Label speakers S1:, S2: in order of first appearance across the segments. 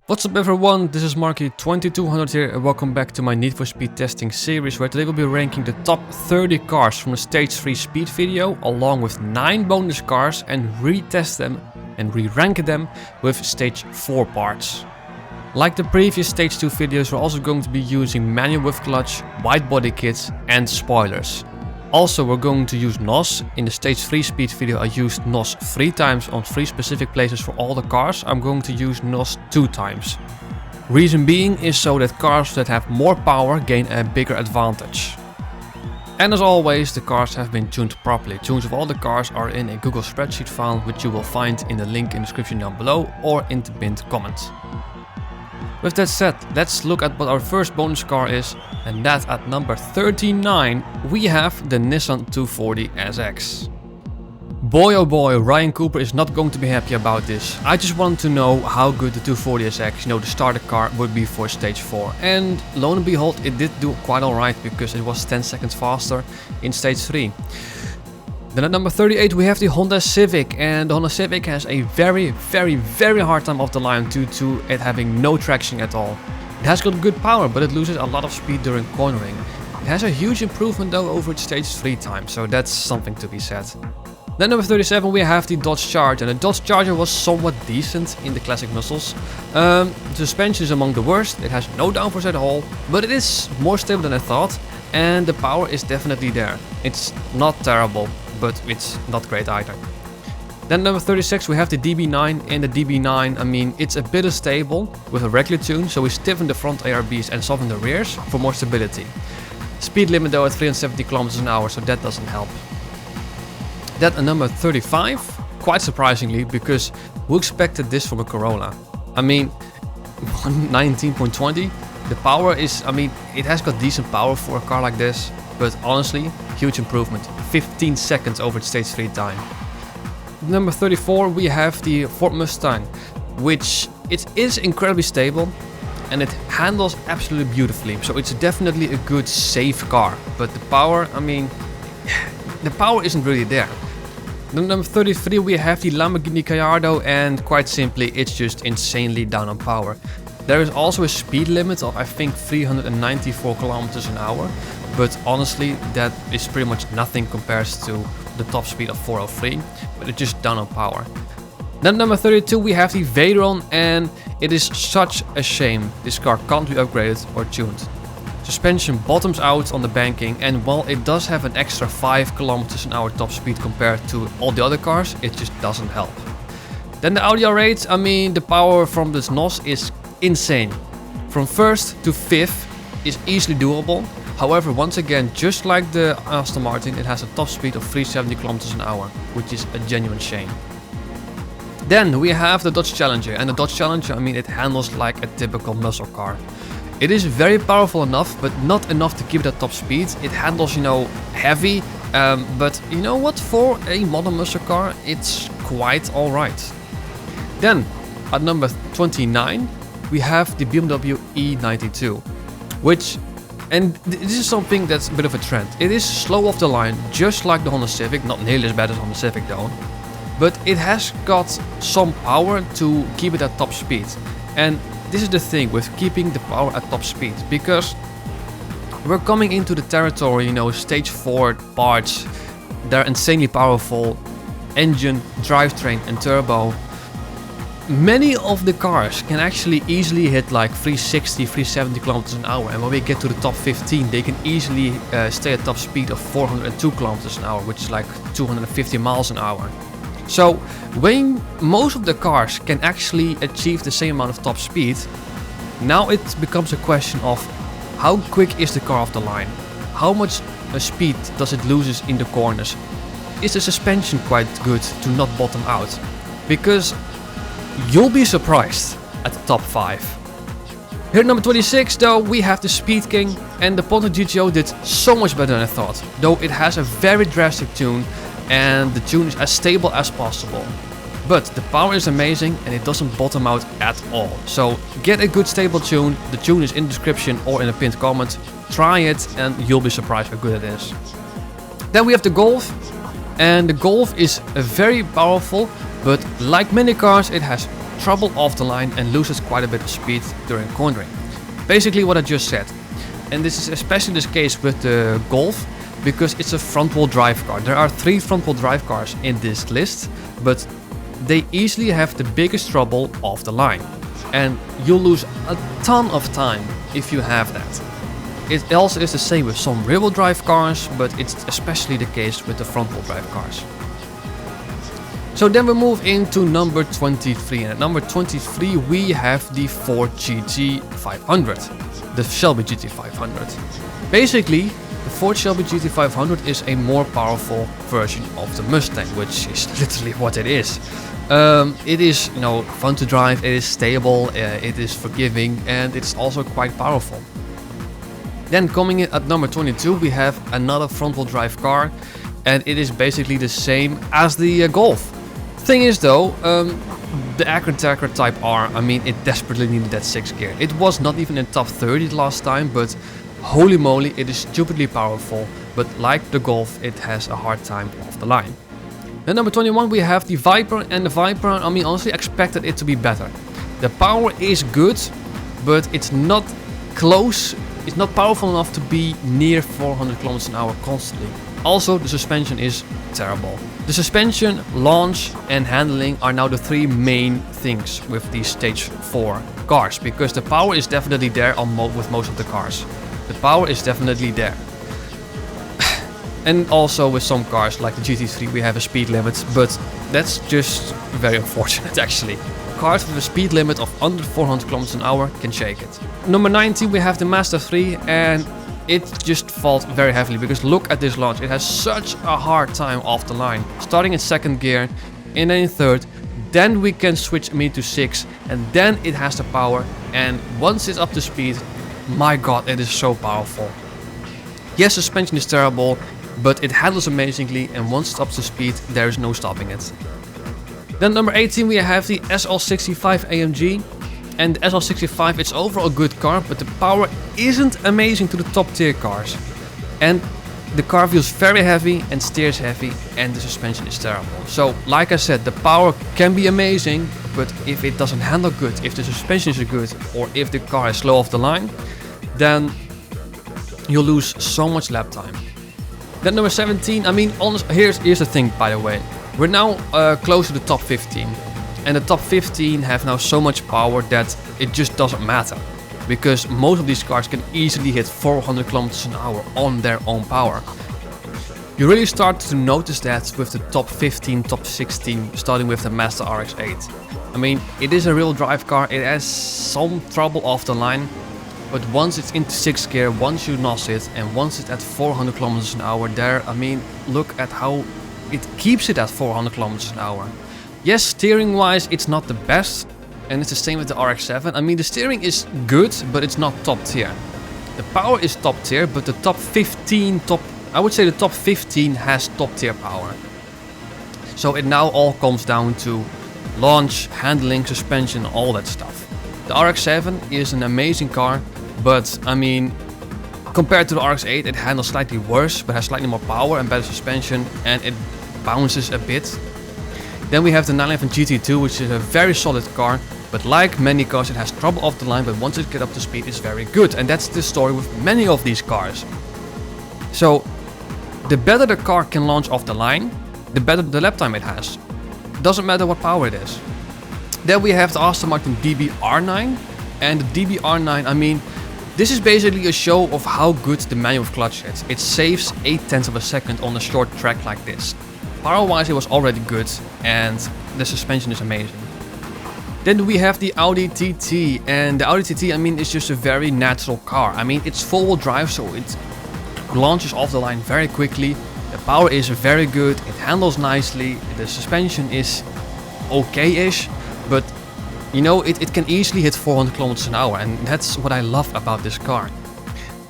S1: What's up everyone, this is Marky2200 here and welcome back to my Need for Speed testing series, where today we'll be ranking the top 30 cars from the stage 3 speed video along with 9 bonus cars and retest them and re-rank them with stage 4 parts. Like the previous stage 2 videos, we're also going to be using manual with clutch, wide body kits and spoilers. Also, we're going to use NOS. In the stage 3 speed video I used NOS 3 times on 3 specific places for all the cars. I'm going to use NOS 2 times. Reason being is so that cars that have more power gain a bigger advantage. And as always, the cars have been tuned properly. Tunes of all the cars are in a Google spreadsheet file, which you will find in the link in the description down below or in the pinned comment. With that said, let's look at what our first bonus car is, and that at number 39 we have the Nissan 240 SX. Boy oh boy, Ryan Cooper is not going to be happy about this. I just wanted to know how good the 240 SX, the starter car, would be for stage 4. And lo and behold, it did do quite alright because it was 10 seconds faster in stage 3. Then at number 38 we have the Honda Civic, and the Honda Civic has a very hard time off the line due to it having no traction at all. It has got good power, but it loses a lot of speed during cornering. It has a huge improvement though over its stage 3 time, so that's something to be said. Then number 37 we have the Dodge Charger, and the Dodge Charger was somewhat decent in the classic muscles. The suspension is among the worst, it has no downforce at all, but it is more stable than I thought, and the power is definitely there. It's not terrible, but it's not great either. Then number 36 we have the DB9, and the DB9, I mean, it's a bit unstable with a regular tune, so we stiffen the front ARBs and soften the rears for more stability. Speed limit though at 370 km/h, so that doesn't help. Then at number 35, quite surprisingly, because who expected this from a Corolla? I mean, 19.20, the power is, I mean, it has got decent power for a car like this, but honestly, huge improvement, 15 seconds over its stage 3 time. Number 34 we have the Ford Mustang, which it is incredibly stable and it handles absolutely beautifully, so it's definitely a good safe car, but the power, I mean, the power isn't really there. Then number 33 we have the Lamborghini Gallardo, and quite simply it's just insanely down on power. There is also a speed limit of I think 394 km/h, but honestly that is pretty much nothing compared to the top speed of 403, but it's just down on power. Then number 32 we have the Veyron, and it is such a shame this car can't be upgraded or tuned. Suspension bottoms out on the banking, and while it does have an extra 5 km/h top speed compared to all the other cars, it just doesn't help. Then the Audi R8, I mean, the power from this NOS is insane. From 1st to 5th is easily doable. However, once again, just like the Aston Martin, it has a top speed of 370 km/h, which is a genuine shame. Then we have the Dodge Challenger, and the Dodge Challenger, I mean, it handles like a typical muscle car. It is very powerful enough, but not enough to give it that top speed. It handles, you know, heavy, but you know what, for a modern muscle car, it's quite alright. Then, at number 29, we have the BMW E92, which, and this is something that's a bit of a trend. It is slow off the line, just like the Honda Civic, not nearly as bad as Honda Civic though, but it has got some power to keep it at top speed. And this is the thing with keeping the power at top speed, because we're coming into the territory, you know, stage 4 parts, they're insanely powerful, engine, drivetrain and turbo. Many of the cars can actually easily hit like 360, 370 km/h, and when we get to the top 15 they can easily stay at top speed of 402 km/h, which is like 250 miles an hour. So when most of the cars can actually achieve the same amount of top speed, now it becomes a question of how quick is the car off the line? How much speed does it lose in the corners? Is the suspension quite good to not bottom out? Because you'll be surprised at the top 5. Here at number 26 though we have the Speed King, and the Pontiac GTO did so much better than I thought, though it has a very drastic tune and the tune is as stable as possible. But the power is amazing and it doesn't bottom out at all. So get a good stable tune, the tune is in the description or in a pinned comment, try it and you'll be surprised how good it is. Then we have the Golf, and the Golf is very powerful, but like many cars, it has trouble off the line and loses quite a bit of speed during cornering. Basically what I just said. And this is especially the case with the Golf, because it's a front-wheel drive car. There are 3 front-wheel drive cars in this list, but they easily have the biggest trouble off the line. And you'll lose a ton of time if you have that. It also is the same with some rear-wheel drive cars, but it's especially the case with the front-wheel drive cars. So then we move into number 23, and at number 23 we have the Ford GT500, the Shelby GT500. Basically, the Ford Shelby GT500 is a more powerful version of the Mustang, which is literally what it is. It is, fun to drive, it is stable, it is forgiving, and it's also quite powerful. Then coming in at number 22 we have another front-wheel drive car, and it is basically the same as the Golf. Thing is though, the Acro Type R, it desperately needed that 6th gear. It was not even in top 30 last time, but holy moly, it is stupidly powerful. But like the Golf, it has a hard time off the line. Then number 21 we have the Viper, and the Viper, honestly expected it to be better. The power is good, but it's not close. It's not powerful enough to be near 400 km an hour constantly. Also, the suspension is terrible. The suspension, launch and handling are now the 3 main things with these stage 4 cars, because the power is definitely there with most of the cars. The power is definitely there. And also with some cars like the GT3 we have a speed limit, but that's just very unfortunate actually. Cars with a speed limit of under 400 km an hour can shake it. Number 19 we have the Mazda 3, and it just falls very heavily because look at this launch. It has such a hard time off the line. Starting in 2nd gear, and then in 3rd, then we can switch immediately to 6th, and then it has the power, and once it's up to speed, my god, it is so powerful. Yes, suspension is terrible, but it handles amazingly, and once it's up to speed, there is no stopping it. Then number 18 we have the SL65 AMG, and the SL65 it's overall a good car, but the power isn't amazing to the top tier cars. And the car feels very heavy and steers heavy, and the suspension is terrible. So like I said, the power can be amazing, but if it doesn't handle good, if the suspension is good, or if the car is slow off the line, then you'll lose so much lap time. Then number 17, here's the thing by the way. We're now close to the top 15, and the top 15 have now so much power that it just doesn't matter, because most of these cars can easily hit 400 km an hour on their own power. You really start to notice that with the top 15, top 16, starting with the Mazda RX-8. It is a real drive car, it has some trouble off the line, but once it's into 6th gear, once you NOS it, and once it's at 400 km an hour there, look at how it keeps it at 400 km an hour. Yes, steering wise it's not the best, and it's the same with the RX-7. The steering is good, but it's not top tier. The power is top tier, but the top 15, I would say the top 15 has top tier power. So it now all comes down to launch, handling, suspension, all that stuff. The RX-7 is an amazing car, but compared to the RX-8 it handles slightly worse, but has slightly more power and better suspension, and it bounces a bit. Then we have the 911 GT2, which is a very solid car, but like many cars it has trouble off the line, but once it gets up to speed it's very good, and that's the story with many of these cars. So the better the car can launch off the line, the better the lap time it has. Doesn't matter what power it is. Then we have the Aston Martin DB-R9, and the DB-R9, this is basically a show of how good the manual clutch is. It saves 0.8 of a second on a short track like this. Power wise it was already good, and the suspension is amazing. Then we have the Audi TT, and the Audi TT is just a very natural car. It's full wheel drive, so it launches off the line very quickly. The power is very good, it handles nicely, the suspension is okay-ish, but it can easily hit 400 km an hour, and that's what I love about this car.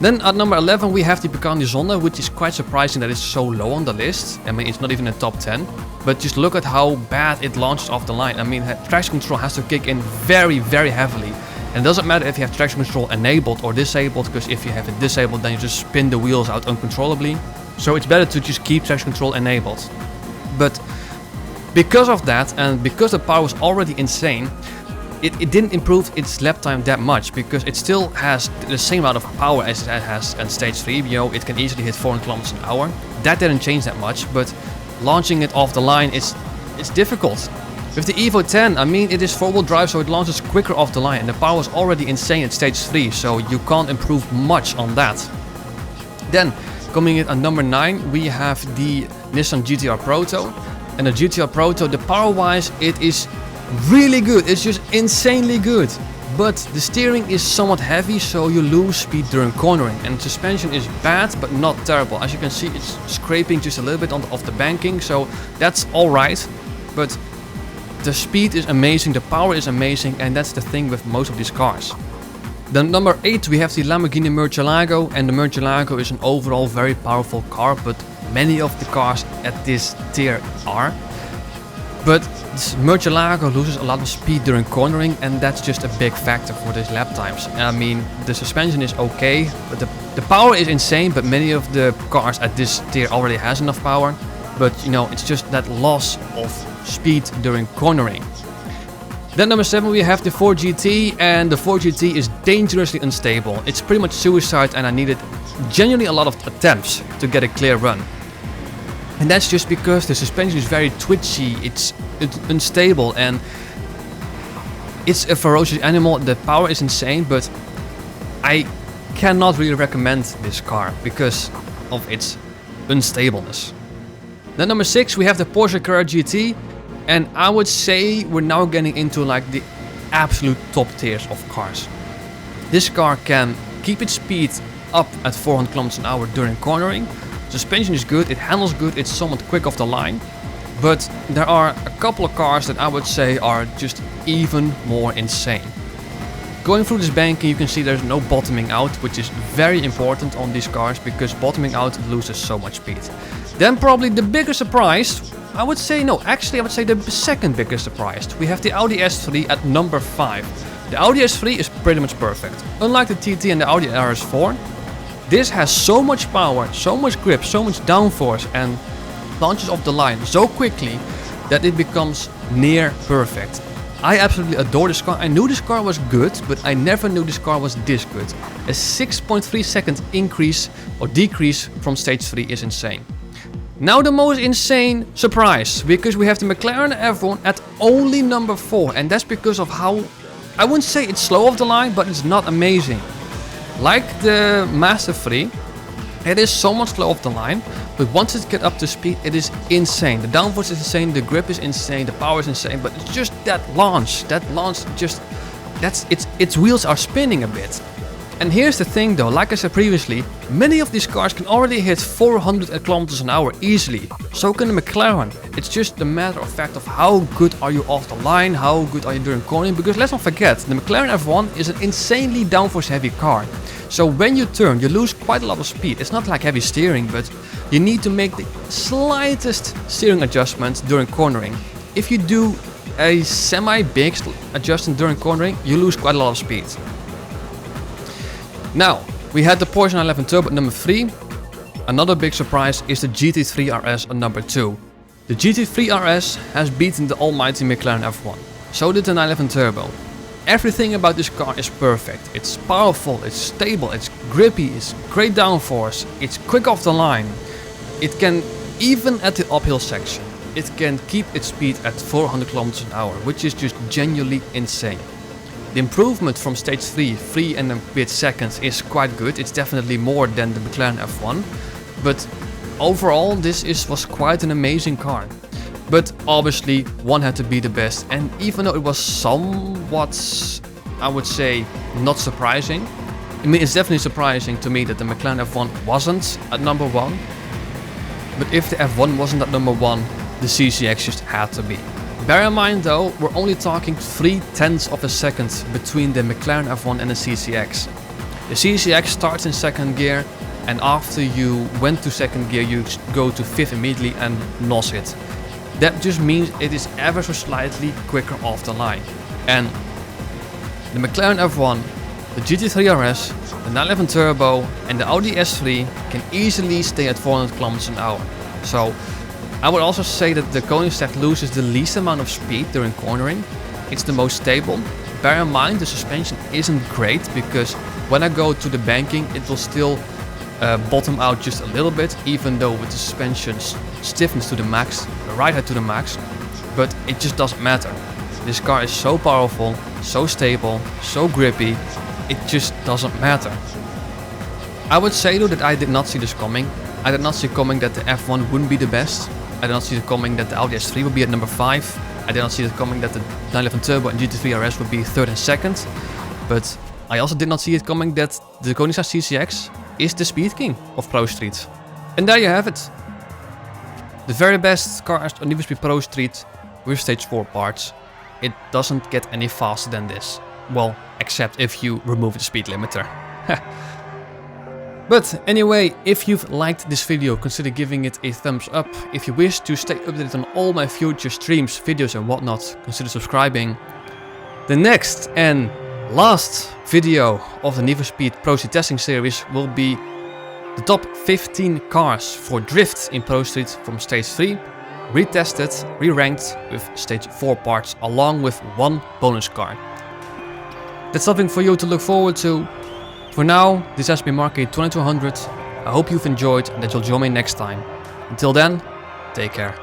S1: Then at number 11 we have the Pagani Zonda, which is quite surprising that it's so low on the list. It's not even in the top 10, but just look at how bad it launched off the line. Traction control has to kick in very, very heavily. And it doesn't matter if you have traction control enabled or disabled, because if you have it disabled then you just spin the wheels out uncontrollably. So it's better to just keep traction control enabled. But because of that, and because the power was already insane, it didn't improve its lap time that much, because it still has the same amount of power as it has in stage 3. You know, it can easily hit 400 kilometers an hour. That didn't change that much, but launching it off the line it's difficult. With the Evo 10, I mean, it is 4-wheel drive, so it launches quicker off the line, and the power was already insane at stage 3, so you can't improve much on that. Then, coming in at number 9, we have the Nissan GT-R Proto. And the GT-R Proto, the power-wise, it is really good. It's just insanely good. But the steering is somewhat heavy, so you lose speed during cornering. And suspension is bad, but not terrible. As you can see, it's scraping just a little bit off the banking, so that's alright. But the speed is amazing, the power is amazing, and that's the thing with most of these cars. Then number 8, we have the Lamborghini Murcielago, and the Murcielago is an overall very powerful car, but many of the cars at this tier are. But this Murcielago loses a lot of speed during cornering, and that's just a big factor for these lap times. I mean, the suspension is okay, but the power is insane, but many of the cars at this tier already has enough power. But you know, it's just that loss of speed during cornering. Then number 7, we have the Ford GT, and the Ford GT is dangerously unstable. It's pretty much suicide, and I needed genuinely a lot of attempts to get a clear run. And that's just because the suspension is very twitchy, it's unstable, and it's a ferocious animal. The power is insane, but I cannot really recommend this car because of its unstableness. Then number 6, we have the Porsche Carrera GT, and I would say we're now getting into like the absolute top tiers of cars. This car can keep its speed up at 400 km an hour during cornering. Suspension is good, it handles good, it's somewhat quick off the line. But there are a couple of cars that I would say are just even more insane. Going through this banking, you can see there's no bottoming out, which is very important on these cars, because bottoming out loses so much speed. Then probably the biggest surprise, I would say the second biggest surprise. We have the Audi S3 at number 5. The Audi S3 is pretty much perfect. Unlike the TT and the Audi RS4, this has so much power, so much grip, so much downforce, and launches off the line so quickly that it becomes near perfect. I absolutely adore this car. I knew this car was good, but I never knew this car was this good. A 6.3 second increase or decrease from stage 3 is insane. Now the most insane surprise, because we have the McLaren F1 at only number 4, and that's because of how, I wouldn't say it's slow off the line, but it's not amazing. Like the Master 3, it is so much slow off the line, but once it gets up to speed, it is insane. The downforce is insane, the grip is insane, the power is insane, but it's just that launch just, its wheels are spinning a bit. And here's the thing though, like I said previously, many of these cars can already hit 400 km an hour easily. So can the McLaren. It's just a matter of fact of how good are you off the line, how good are you during cornering, because let's not forget, the McLaren F1 is an insanely downforce heavy car. So when you turn, you lose quite a lot of speed. It's not like heavy steering, but you need to make the slightest steering adjustment during cornering. If you do a semi-big adjustment during cornering, you lose quite a lot of speed. Now, we had the Porsche 911 Turbo at number 3. Another big surprise is the GT3 RS at number 2. The GT3 RS has beaten the almighty McLaren F1. So did the 911 Turbo. Everything about this car is perfect. It's powerful, it's stable, it's grippy, it's great downforce, it's quick off the line. It can, even at the uphill section, it can keep its speed at 400 km an hour, which is just genuinely insane. The improvement from stage 3 and a bit seconds is quite good. It's definitely more than the McLaren F1. But overall, this was quite an amazing car. But obviously, one had to be the best. And even though it was somewhat, I would say, not surprising. I mean, it's definitely surprising to me that the McLaren F1 wasn't at number 1. But if the F1 wasn't at number 1, the CCX just had to be. Bear in mind though, we're only talking 0.3 of a second between the McLaren F1 and the CCX. The CCX starts in second gear, and after you went to second gear you go to 5th immediately and NOS it. That just means it is ever so slightly quicker off the line. And the McLaren F1 the GT3 RS, the 911 Turbo and the Audi S3 can easily stay at 400 km an hour. So I would also say that the Koenigsegg loses the least amount of speed during cornering. It's the most stable. Bear in mind the suspension isn't great because when I go to the banking it will still bottom out just a little bit, even though with the suspension stiffness to the max, the ride height to the max, but it just doesn't matter. This car is so powerful, so stable, so grippy, it just doesn't matter. I would say though that I did not see this coming. I did not see coming that the F1 wouldn't be the best. I did not see it coming that the Audi S3 would be at number 5. I did not see it coming that the 911 Turbo and GT3 RS would be 3rd and 2nd. But I also did not see it coming that the Koenigsegg CCX is the speed king of Pro Street. And there you have it. The very best cars on Need for Speed Pro Street with stage 4 parts. It doesn't get any faster than this. Well, except if you remove the speed limiter. But anyway, if you've liked this video, consider giving it a thumbs up. If you wish to stay updated on all my future streams, videos and whatnot, consider subscribing. The next and last video of the Need for Speed Pro Street testing series will be the top 15 cars for drift in Pro Street from stage 3, retested, re-ranked with stage 4 parts along with one bonus car. That's something for you to look forward to. For now, this has been Market 2200. I hope you've enjoyed and that you'll join me next time. Until then, take care.